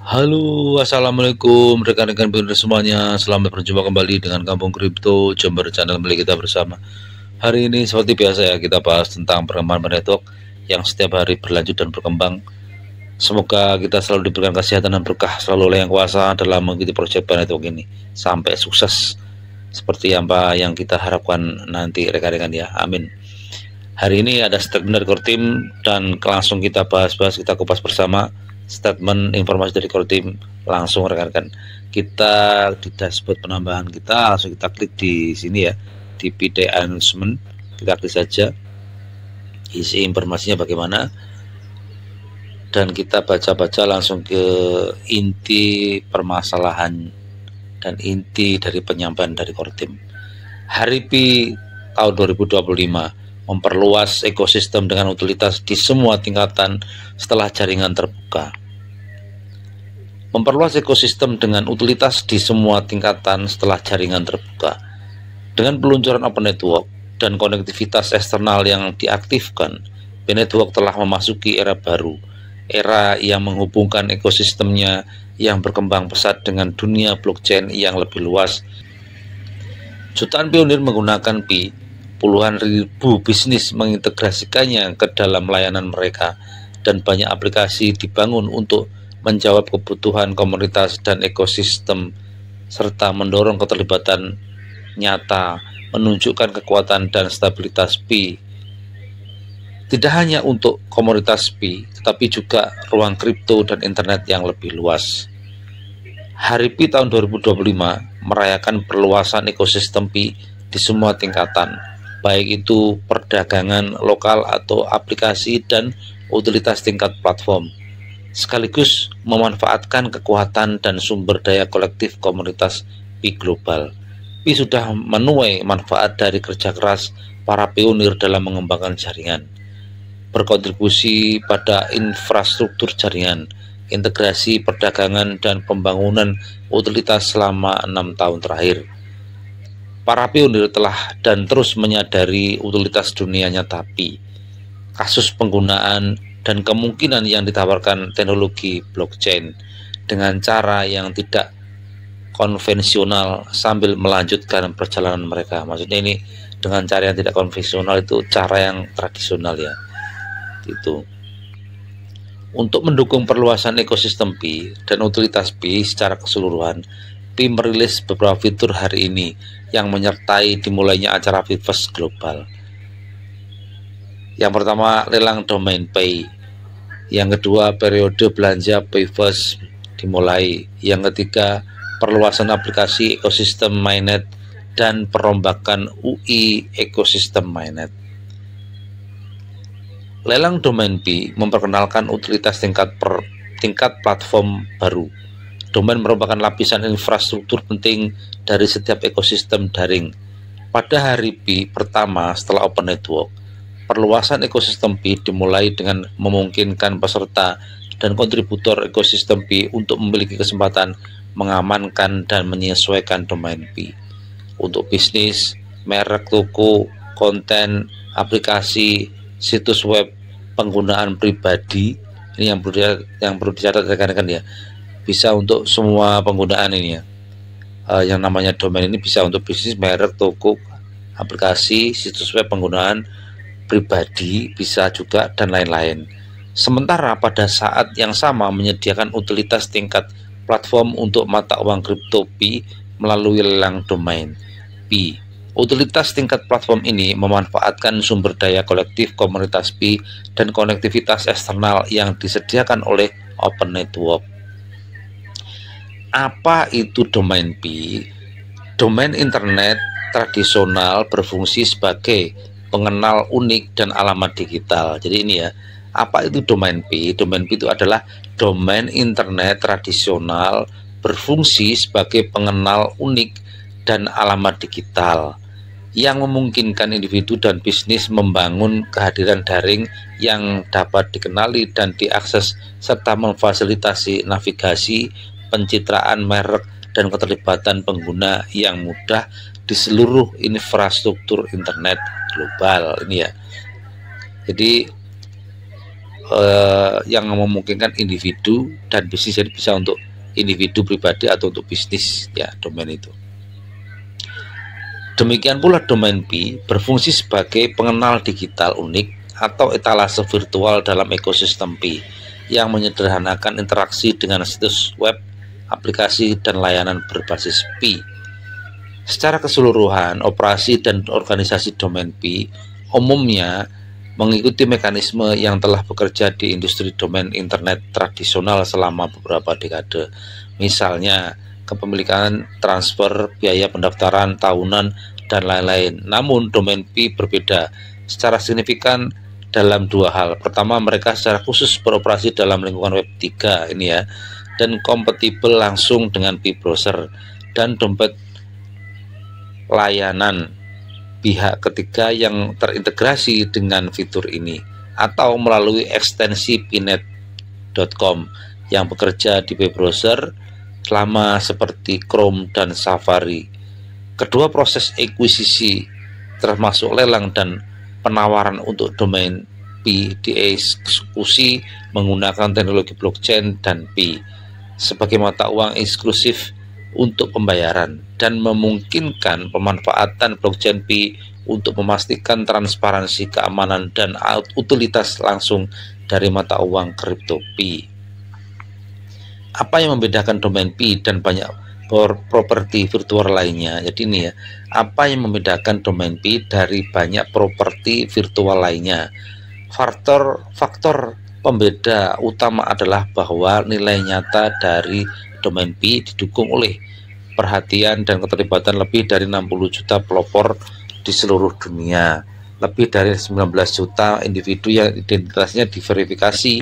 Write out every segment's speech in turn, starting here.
Halo, assalamualaikum rekan-rekan pemirsa semuanya. Selamat berjumpa kembali dengan Kampung Kripto Jember Channel milik kita bersama. Hari ini seperti biasa ya, kita bahas tentang perkembangan network yang setiap hari berlanjut dan berkembang. Semoga kita selalu diberikan kesehatan dan berkah selalu oleh Yang Kuasa dalam mengikuti proyek network ini sampai sukses seperti apa yang kita harapkan nanti rekan-rekan ya. Amin. Hari ini ada statement dari core team dan langsung kita bahas-bahas, kita kupas bersama statement informasi dari core team. Langsung rekan-rekan, kita di dashboard penambahan kita langsung kita klik di sini ya, di PD announcement, kita klik saja isi informasinya bagaimana, dan kita baca-baca langsung ke inti permasalahan dan inti dari penyampaian dari core team. Hari P tahun 2025 memperluas ekosistem dengan utilitas di semua tingkatan setelah jaringan terbuka. Memperluas ekosistem dengan utilitas di semua tingkatan setelah jaringan terbuka. Dengan peluncuran Open Network dan konektivitas eksternal yang diaktifkan, P-Network telah memasuki era baru, era yang menghubungkan ekosistemnya yang berkembang pesat dengan dunia blockchain yang lebih luas. Jutaan pionir menggunakan Pi, puluhan ribu bisnis mengintegrasikannya ke dalam layanan mereka, dan banyak aplikasi dibangun untuk menjawab kebutuhan komunitas dan ekosistem, serta mendorong keterlibatan nyata, menunjukkan kekuatan dan stabilitas Pi. Tidak hanya untuk komunitas Pi, tetapi juga ruang kripto dan internet yang lebih luas. Hari Pi tahun 2025 merayakan perluasan ekosistem Pi di semua tingkatan, baik itu perdagangan lokal atau aplikasi dan utilitas tingkat platform, sekaligus memanfaatkan kekuatan dan sumber daya kolektif komunitas Pi global. Pi sudah menuai manfaat dari kerja keras para pionir dalam mengembangkan jaringan, berkontribusi pada infrastruktur jaringan, integrasi perdagangan, dan pembangunan utilitas selama 6 tahun terakhir. Para pionir telah dan terus menyadari utilitas dunia nyata Pi, kasus penggunaan, dan kemungkinan yang ditawarkan teknologi blockchain dengan cara yang tidak konvensional sambil melanjutkan perjalanan mereka. Maksudnya ini dengan cara yang tidak konvensional, itu cara yang tradisional ya. Itu untuk mendukung perluasan ekosistem Pi dan utilitas Pi secara keseluruhan, Pi merilis beberapa fitur hari ini yang menyertai dimulainya acara Pifest Global. Yang pertama, lelang domain Pay. Yang kedua, periode belanja Pifest dimulai. Yang ketiga, perluasan aplikasi ekosistem mainnet dan perombakan UI ekosistem mainnet. Lelang domain Pi memperkenalkan utilitas tingkat platform baru. Domain merupakan lapisan infrastruktur penting dari setiap ekosistem daring. Pada hari Pi pertama setelah Open Network, perluasan ekosistem Pi dimulai dengan memungkinkan peserta dan kontributor ekosistem Pi untuk memiliki kesempatan mengamankan dan menyesuaikan domain Pi untuk bisnis, merek toko, konten, aplikasi, situs web, penggunaan pribadi. Ini yang perlu dicatat rekan-rekan ya. Bisa untuk semua penggunaan ini ya. Yang namanya domain ini bisa untuk bisnis, merek, toko, aplikasi, situs web, penggunaan pribadi bisa juga, dan lain-lain. Sementara pada saat yang sama menyediakan utilitas tingkat platform untuk mata uang kripto Pi melalui lelang domain Pi. Utilitas tingkat platform ini memanfaatkan sumber daya kolektif komunitas Pi dan konektivitas eksternal yang disediakan oleh Open Network. Apa itu domain Pi? Domain internet tradisional berfungsi sebagai pengenal unik dan alamat digital. Jadi ini ya, apa itu domain Pi? Domain Pi itu adalah domain internet tradisional berfungsi sebagai pengenal unik dan alamat digital yang memungkinkan individu dan bisnis membangun kehadiran daring yang dapat dikenali dan diakses, serta memfasilitasi navigasi, pencitraan merek, dan keterlibatan pengguna yang mudah di seluruh infrastruktur internet global ini ya. Jadi yang memungkinkan individu dan bisnis, jadi bisa untuk individu pribadi atau untuk bisnis ya domain itu. Demikian pula domain P berfungsi sebagai pengenal digital unik atau etalase virtual dalam ekosistem P yang menyederhanakan interaksi dengan situs web, aplikasi, dan layanan berbasis P. Secara keseluruhan, operasi dan organisasi domain P umumnya mengikuti mekanisme yang telah bekerja di industri domain internet tradisional selama beberapa dekade. Misalnya, kepemilikan, transfer, biaya pendaftaran tahunan, dan lain-lain. Namun, domain P berbeda secara signifikan dalam dua hal. Pertama, mereka secara khusus beroperasi dalam lingkungan web 3 ini ya, dan kompatibel langsung dengan P browser dan dompet layanan pihak ketiga yang terintegrasi dengan fitur ini, atau melalui ekstensi pnet.com yang bekerja di web browser lama seperti Chrome dan Safari. Kedua proses akuisisi termasuk lelang dan penawaran untuk domain P dieksekusi menggunakan teknologi blockchain dan P sebagai mata uang eksklusif untuk pembayaran, dan memungkinkan pemanfaatan blockchain P untuk memastikan transparansi, keamanan, dan utilitas langsung dari mata uang kripto P. Apa yang membedakan domain P dan banyak properti virtual lainnya? Jadi ini ya, apa yang membedakan domain P dari banyak properti virtual lainnya? Faktor pembeda utama adalah bahwa nilai nyata dari domain P didukung oleh perhatian dan keterlibatan lebih dari 60 juta pelopor di seluruh dunia, lebih dari 19 juta individu yang identitasnya diverifikasi,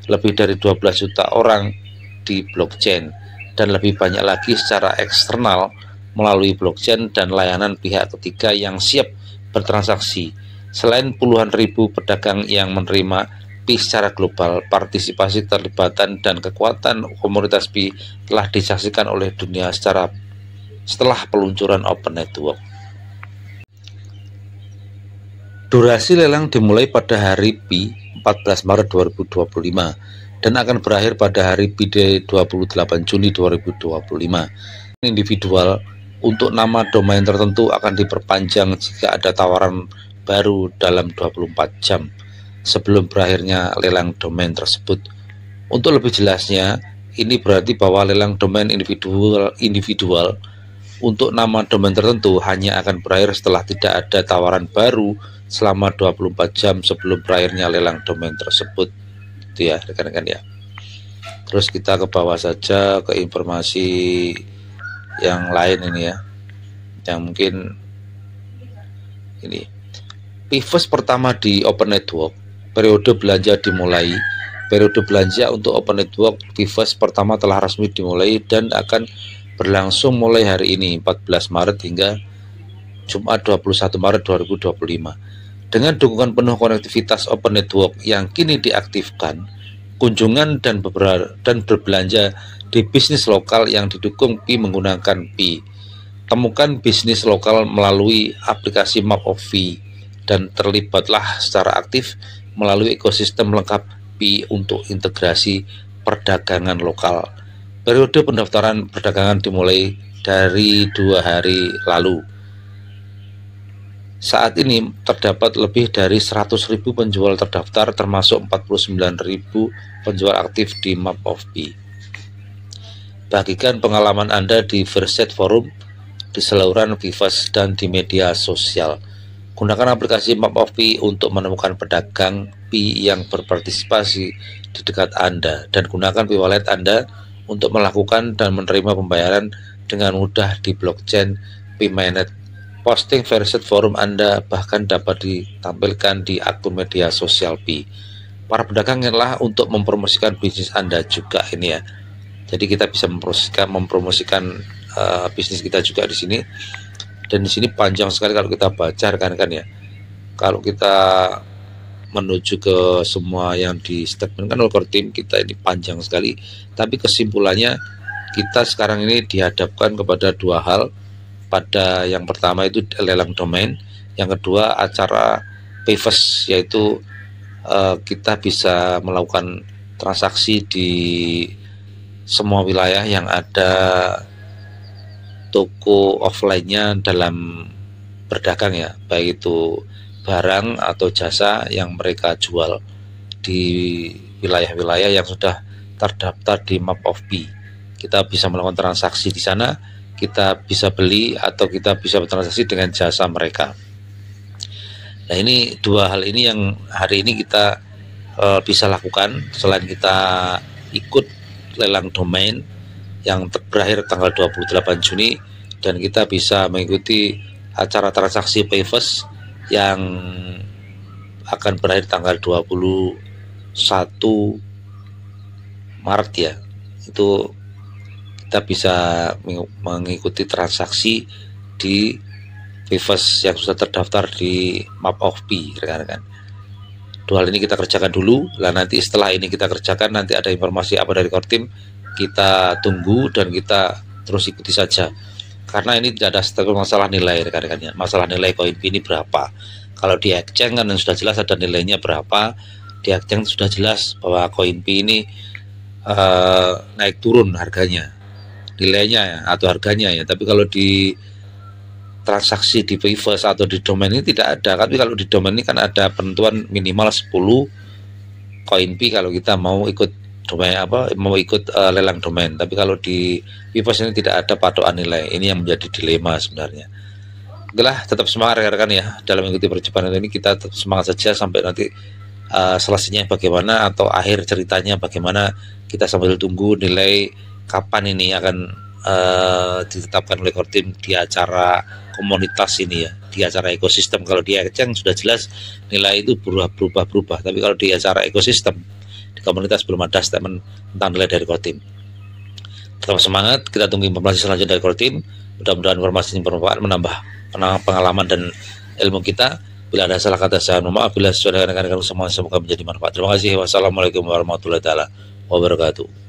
lebih dari 12 juta orang di blockchain, dan lebih banyak lagi secara eksternal melalui blockchain dan layanan pihak ketiga yang siap bertransaksi. Selain puluhan ribu pedagang yang menerima P secara global, partisipasi, keterlibatan, dan kekuatan komunitas P telah disaksikan oleh dunia setelah peluncuran Open Network. Durasi lelang dimulai pada hari P 14 Maret 2025 dan akan berakhir pada hari P 28 Juni 2025. Individual untuk nama domain tertentu akan diperpanjang jika ada tawaran baru dalam 24 jam sebelum berakhirnya lelang domain tersebut. Untuk lebih jelasnya, ini berarti bahwa lelang domain individual untuk nama domain tertentu hanya akan berakhir setelah tidak ada tawaran baru selama 24 jam sebelum berakhirnya lelang domain tersebut. Itu ya rekan-rekan ya. Terus kita ke bawah saja ke informasi yang lain ini ya, yang mungkin ini P-First pertama di Open Network. Periode belanja dimulai. Periode belanja untuk Open Network P-First pertama telah resmi dimulai dan akan berlangsung mulai hari ini 14 Maret hingga Jumat 21 Maret 2025. Dengan dukungan penuh konektivitas Open Network yang kini diaktifkan, kunjungan dan berbelanja di bisnis lokal yang didukung P menggunakan P. Temukan bisnis lokal melalui aplikasi Map of P dan terlibatlah secara aktif melalui ekosistem lengkap P untuk integrasi perdagangan lokal. Periode pendaftaran perdagangan dimulai dari 2 hari lalu. Saat ini terdapat lebih dari 100.000 penjual terdaftar, termasuk 49.000 penjual aktif di Map of P. Bagikan pengalaman Anda di Verset Forum, di saluran Vivas, dan di media sosial. Gunakan aplikasi Map of P untuk menemukan pedagang P yang berpartisipasi di dekat Anda, dan gunakan P-Wallet Anda untuk melakukan dan menerima pembayaran dengan mudah di blockchain P-Mainnet. Posting Verset Forum Anda bahkan dapat ditampilkan di akun media sosial P. Para pedagang inilah untuk mempromosikan bisnis Anda juga ini ya. Jadi kita bisa mempromosikan bisnis kita juga di sini. Dan di sini panjang sekali kalau kita baca rekan-rekan ya. Kalau kita menuju ke semua yang di statementkan oleh core team kita ini panjang sekali. Tapi kesimpulannya kita sekarang ini dihadapkan kepada dua hal. Pada yang pertama itu lelang domain, yang kedua acara P-First, yaitu kita bisa melakukan transaksi di semua wilayah yang ada toko offline-nya dalam berdagang ya, baik itu barang atau jasa yang mereka jual di wilayah-wilayah yang sudah terdaftar di Map of B. Kita bisa melakukan transaksi di sana, kita bisa beli atau kita bisa bertransaksi dengan jasa mereka. Nah, ini dua hal ini yang hari ini kita bisa lakukan selain kita ikut lelang domain yang berakhir tanggal 28 Juni, dan kita bisa mengikuti acara transaksi Payfest yang akan berakhir tanggal 21 Maret ya. Itu kita bisa mengikuti transaksi di Payfest yang sudah terdaftar di Map of B, rekan-rekan. Dua hal ini kita kerjakan dulu, lah nanti setelah ini kita kerjakan, nanti ada informasi apa dari core team, kita tunggu dan kita terus ikuti saja. Karena ini tidak ada masalah nilai, rekan-rekan ya. Masalah nilai CoinP ini berapa. Kalau di exchange kan sudah jelas ada nilainya berapa. Di exchange sudah jelas bahwa CoinP ini naik turun harganya, nilainya ya, atau harganya ya. Tapi kalau di transaksi di Payfest atau di domain ini tidak ada. Tapi kalau di domain ini kan ada penentuan minimal 10 CoinP kalau kita mau ikut domain mau ikut lelang domain. Tapi kalau di Payfest ini tidak ada patokan nilai. Ini yang menjadi dilema sebenarnya. Oke lah, tetap semangat rekan-rekan ya dalam mengikuti percobaan ini. Kita tetap semangat saja sampai nanti selesainya bagaimana atau akhir ceritanya bagaimana, kita sambil tunggu nilai kapan ini akan ditetapkan oleh core team di acara komunitas ini ya, di acara ekosistem. Kalau di exchange sudah jelas nilai itu berubah, tapi kalau di acara ekosistem di komunitas belum ada statement tentang nilai dari core team. Tetap semangat, kita tunggu informasi selanjutnya dari core team. Mudah-mudahan informasi ini bermanfaat, menambah pengalaman dan ilmu kita. Bila ada salah kata saya mohon maaf, bila sesuai dengan rekan-rekan semua semoga menjadi manfaat. Terima kasih. Wassalamualaikum warahmatullahi wabarakatuh.